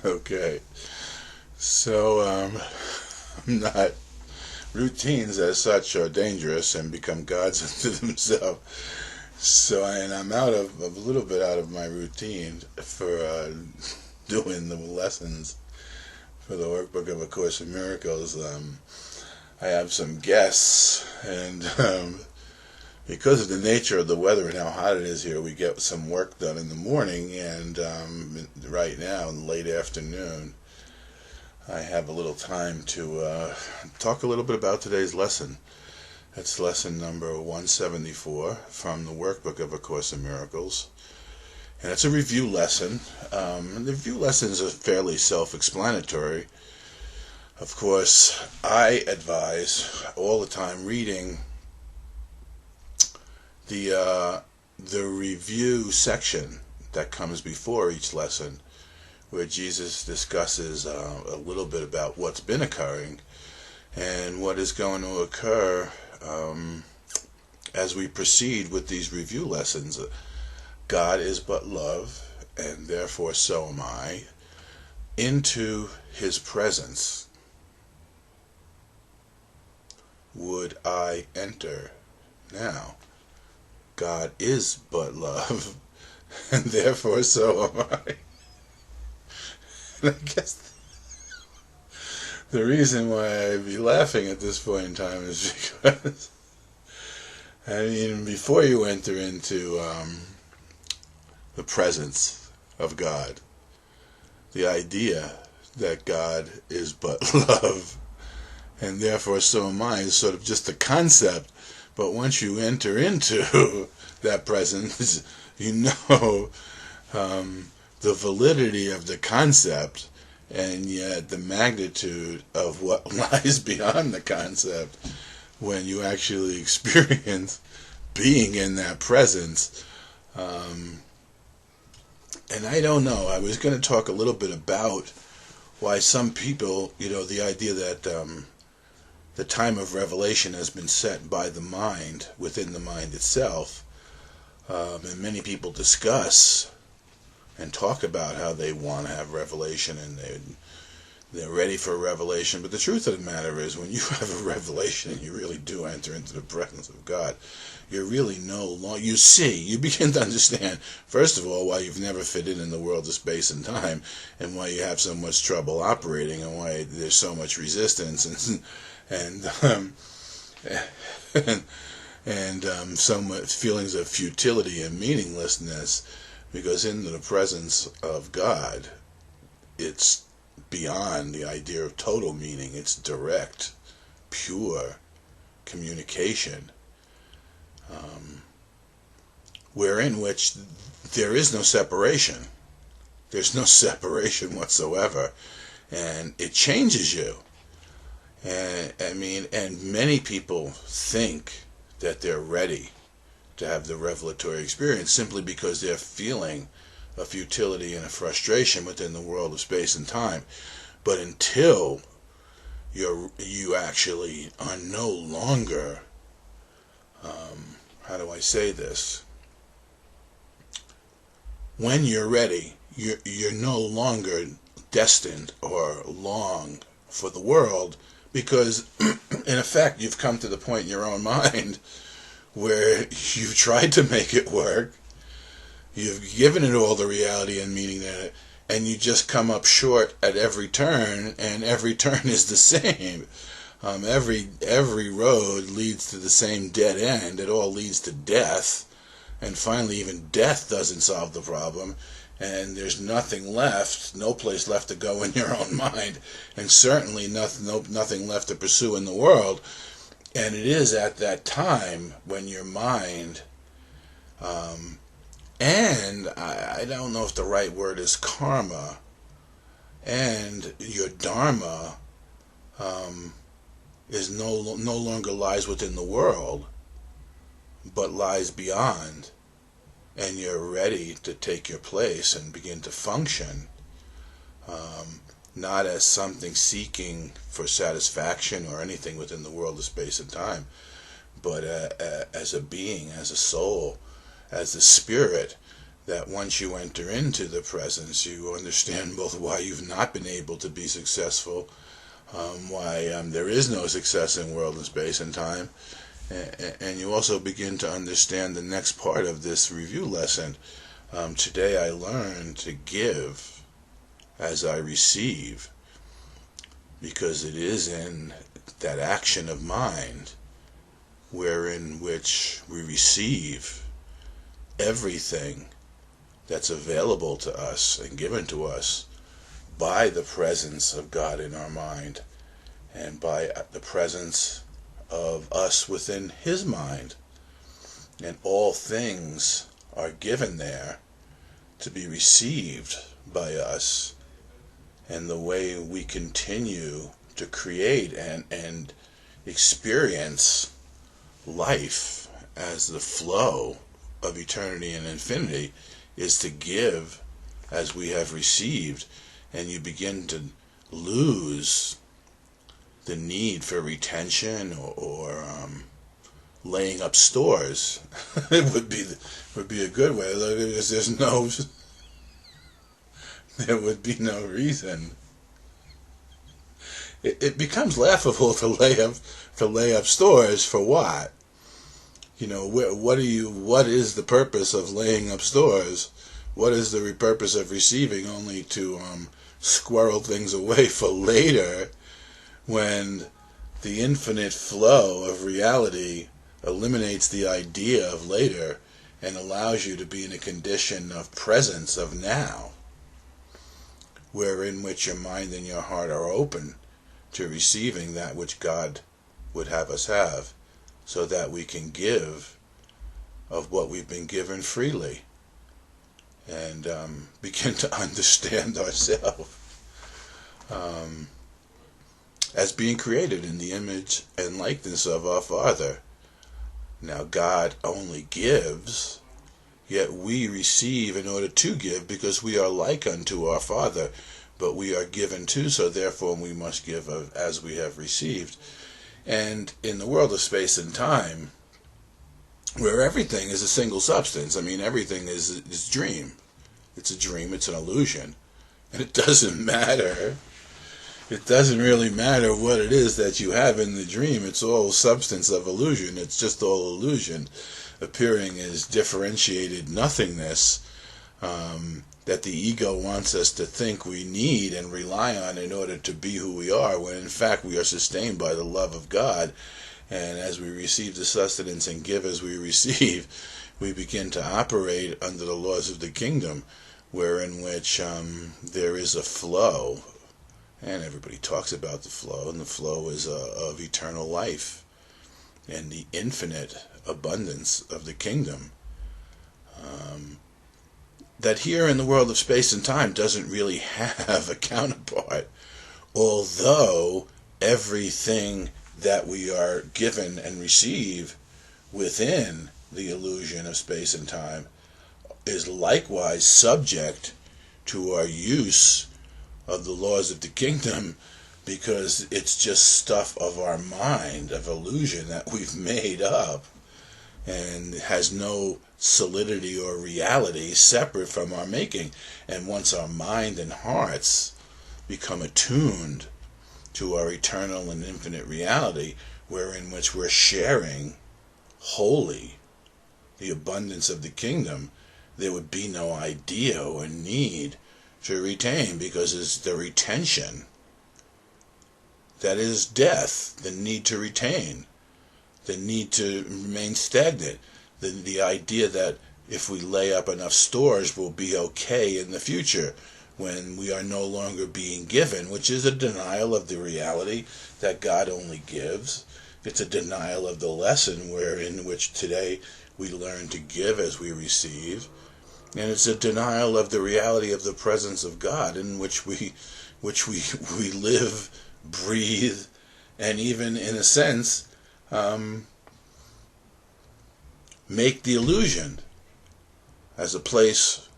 Okay. So, I'm not. Routines as such are dangerous and become gods unto themselves. So, and I'm out of a little bit out of my routine for doing the lessons for the workbook of A Course in Miracles. I have some guests, and because of the nature of the weather and how hot it is here, we get some work done in the morning, and right now, in the late afternoon, I have a little time to talk a little bit about today's lesson. That's lesson number 174 from the workbook of A Course in Miracles. And it's a review lesson. The review lessons are fairly self-explanatory. Of course, I advise all the time reading the review section that comes before each lesson, where Jesus discusses a little bit about what's been occurring and what is going to occur as we proceed with these review lessons. God is but love, and therefore so am I. Into his presence would I enter now. God is but love, and therefore so am I. And I guess the reason why I'd be laughing at this point in time is because, I mean, before you enter into the presence of God, the idea that God is but love, and therefore so am I, is sort of just a concept. But once you enter into that presence, you know the validity of the concept, and yet the magnitude of what lies beyond the concept when you actually experience being in that presence. And I don't know, I was going to talk a little bit about why some people, the idea that the time of revelation has been set by the mind, within the mind itself, and many people discuss and talk about how they want to have revelation and they're ready for a revelation. But the truth of the matter is, when you have a revelation and you really do enter into the presence of God, you're really no longer, you begin to understand, first of all, why you've never fit in the world of space and time, and why you have so much trouble operating, and why there's so much resistance and so much feelings of futility and meaninglessness. Because in the presence of God, it's beyond the idea of total meaning. It's direct, pure communication, wherein which there is no separation. There's no separation whatsoever, and it changes you. And and many people think that they're ready to have the revelatory experience simply because they're feeling a futility and a frustration within the world of space and time. But until you actually are no longer, how do I say this? When you're ready, you're no longer destined or long for the world, because in effect you've come to the point in your own mind where you've tried to make it work, you've given it all the reality and meaning in it, and you just come up short at every turn, and every turn is the same. Every road leads to the same dead end. It all leads to death, and finally even death doesn't solve the problem, and there's nothing left, no place left to go in your own mind, and certainly nothing left to pursue in the world. And it is at that time when your mind, and I don't know if the right word is karma, and your dharma is no longer lies within the world, but lies beyond, and you're ready to take your place and begin to function, not as something seeking for satisfaction or anything within the world of space and time, but as a being, as a soul, as a spirit that once you enter into the presence, you understand both why you've not been able to be successful, why there is no success in world and space and time, and you also begin to understand the next part of this review lesson. Today I learned to give as I receive, because it is in that action of mind wherein which we receive everything that's available to us and given to us by the presence of God in our mind and by the presence of us within His mind. And all things are given there to be received by us. And the way we continue to create and experience life as the flow of eternity and infinity is to give as we have received, and you begin to lose the need for retention or laying up stores. It would be a good way. There would be no reason. It becomes laughable to lay up stores for what? What is the purpose of laying up stores? What is the purpose of receiving only to squirrel things away for later, when the infinite flow of reality eliminates the idea of later and allows you to be in a condition of presence of now, wherein which your mind and your heart are open to receiving that which God would have us have, so that we can give of what we've been given freely and begin to understand ourselves as being created in the image and likeness of our Father. Now, God only gives, yet we receive in order to give, because we are like unto our Father, but we are given too, so therefore we must give as we have received. And in the world of space and time, where everything is a single substance, everything is dream. It's a dream, it's an illusion. And it doesn't matter. It doesn't really matter what it is that you have in the dream. It's all substance of illusion. It's just all illusion, appearing as differentiated nothingness that the ego wants us to think we need and rely on in order to be who we are, when in fact we are sustained by the love of God. And as we receive the sustenance and give as we receive, we begin to operate under the laws of the kingdom, wherein which there is a flow. And everybody talks about the flow, and the flow is of eternal life and the infinite abundance of the kingdom. That here in the world of space and time doesn't really have a counterpart, although everything that we are given and receive within the illusion of space and time is likewise subject to our use of the laws of the kingdom, because it's just stuff of our mind, of illusion that we've made up, and has no solidity or reality separate from our making. And once our mind and hearts become attuned to our eternal and infinite reality, wherein which we're sharing wholly the abundance of the kingdom, there would be no idea or need to retain, because it's the retention that is death, the need to retain, the need to remain stagnant, the idea that if we lay up enough stores we'll be okay in the future, when we are no longer being given, which is a denial of the reality that God only gives. It's a denial of the lesson wherein which today we learn to give as we receive. And it's a denial of the reality of the presence of God, in which we live, breathe, and even in a sense make the illusion as a place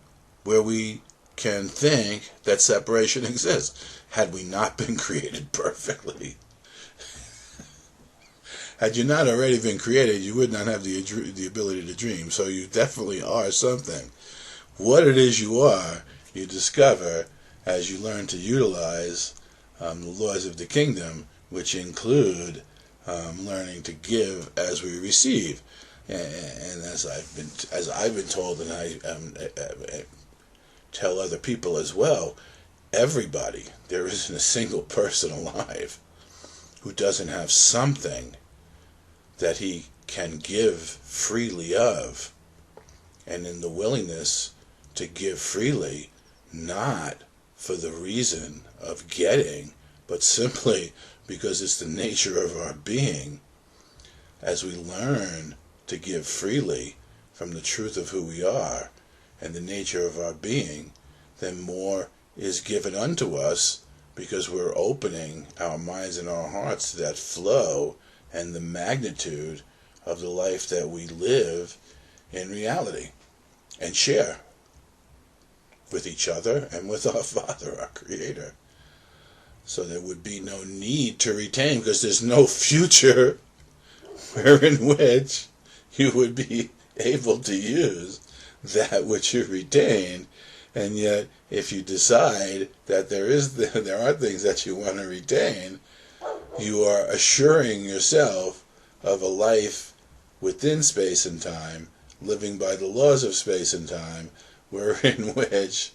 where we can think that separation exists. Had we not been created perfectly, had you not already been created, you would not have the ability to dream. So you definitely are something. what it is you are, you discover as you learn to utilize the laws of the kingdom, which include learning to give as we receive. And as I've been told, and I tell other people as well, everybody, there isn't a single person alive who doesn't have something that he can give freely of, and in the willingness to give freely, not for the reason of getting, but simply because it's the nature of our being. As we learn to give freely from the truth of who we are and the nature of our being, then more is given unto us, because we're opening our minds and our hearts to that flow and the magnitude of the life that we live in reality and share with each other and with our Father, our Creator. So there would be no need to retain, because there's no future wherein which you would be able to use that which you retained. And yet, if you decide that there are things that you want to retain, you are assuring yourself of a life within space and time, living by the laws of space and time, wherein which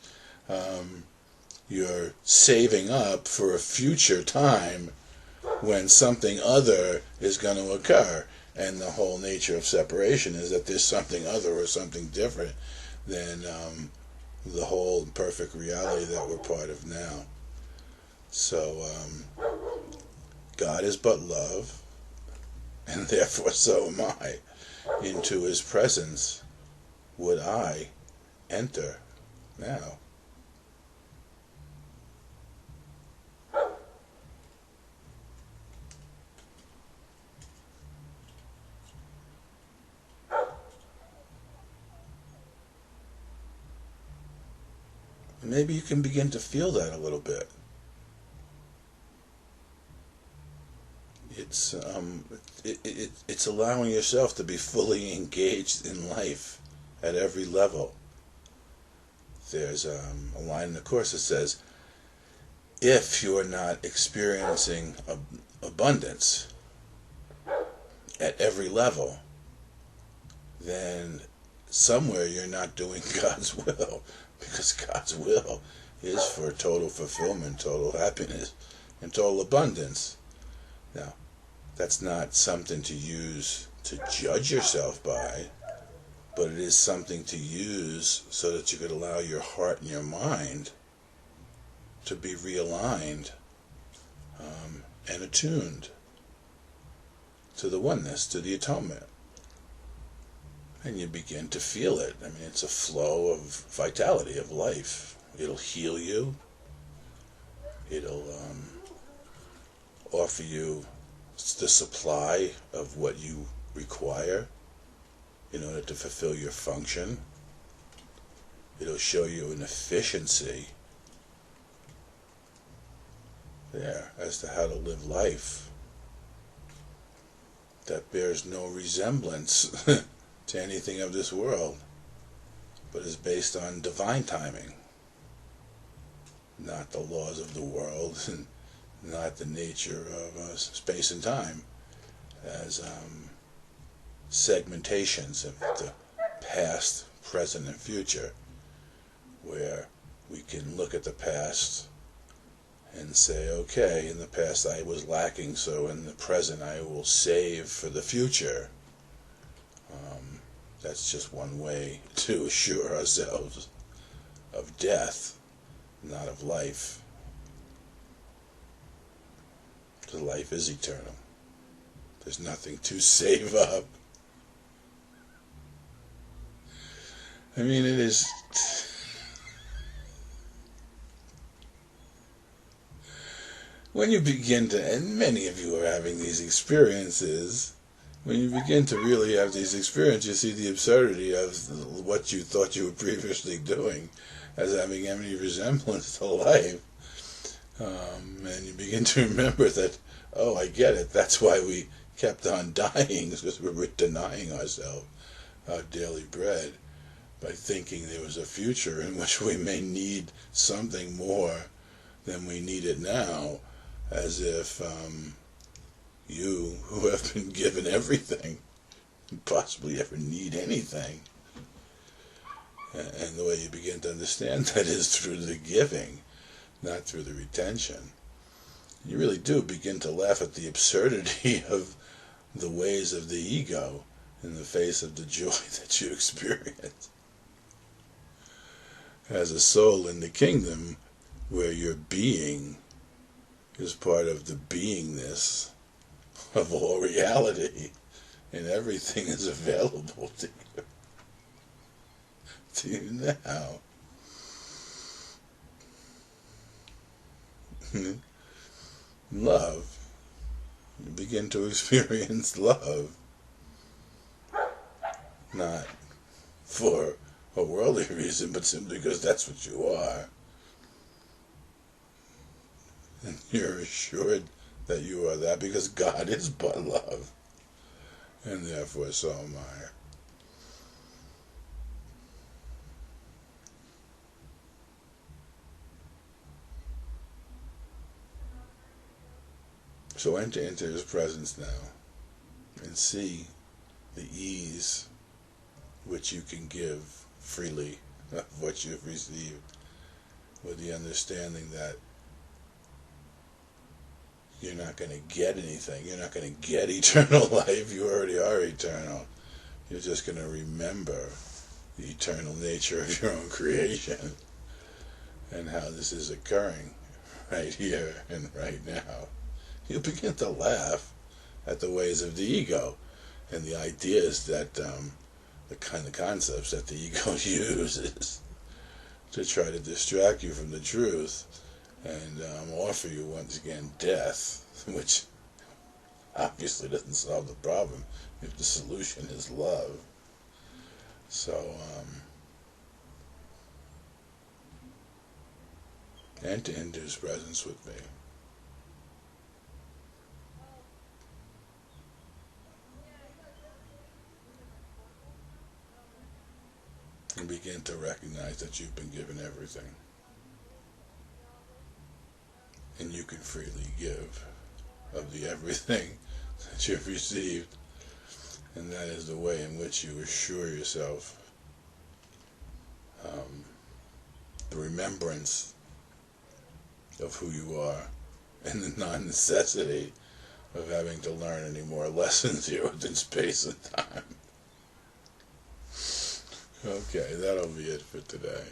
you're saving up for a future time when something other is going to occur. And the whole nature of separation is that there's something other or something different than the whole perfect reality that we're part of now. So God is but love, and therefore so am I. Into his presence would I enter now. Maybe you can begin to feel that a little bit. It's allowing yourself to be fully engaged in life at every level. There's a line in the Course that says, if you are not experiencing abundance at every level, then somewhere you're not doing God's will, because God's will is for total fulfillment, total happiness, and total abundance. Now, that's not something to use to judge yourself by, but it is something to use so that you could allow your heart and your mind to be realigned and attuned to the oneness, to the atonement. And you begin to feel it. I mean, it's a flow of vitality, of life. It'll heal you. It'll offer you the supply of what you require in order to fulfill your function. It'll show you an efficiency there as to how to live life that bears no resemblance to anything of this world, but is based on divine timing, not the laws of the world, and not the nature of space and time as segmentations of the past, present, and future, where we can look at the past and say, okay, in the past I was lacking, so in the present I will save for the future. That's just one way to assure ourselves of death, not of life. Because life is eternal. There's nothing to save up. I mean, it is... When you begin to, and many of you are having these experiences, when you begin to really have these experiences, you see the absurdity of what you thought you were previously doing as having any resemblance to life. And you begin to remember that, oh, I get it, that's why we kept on dying, because we were denying ourselves our daily bread. by thinking there was a future in which we may need something more than we need it now, as if you, who have been given everything, possibly ever need anything. And the way you begin to understand that is through the giving, not through the retention. You really do begin to laugh at the absurdity of the ways of the ego in the face of the joy that you experience as a soul in the kingdom, where your being is part of the beingness of all reality, and everything is available to you now. Love. You begin to experience love, not for a worldly reason, but simply because that's what you are. And you're assured that you are that because God is but love, and therefore so am I. So enter into His presence now and see the ease which you can give freely of what you've received, with the understanding that you're not going to get anything. You're not going to get eternal life. You already are eternal. You're just going to remember the eternal nature of your own creation and how this is occurring right here and right now. You'll begin to laugh at the ways of the ego and the ideas that the kind of concepts that the ego uses to try to distract you from the truth and offer you once again death, which obviously doesn't solve the problem if the solution is love. So enter into His presence with me. And begin to recognize that you've been given everything. And you can freely give of the everything that you've received. And that is the way in which you assure yourself the remembrance of who you are and the non-necessity of having to learn any more lessons here within space and time. Okay, that'll be it for today.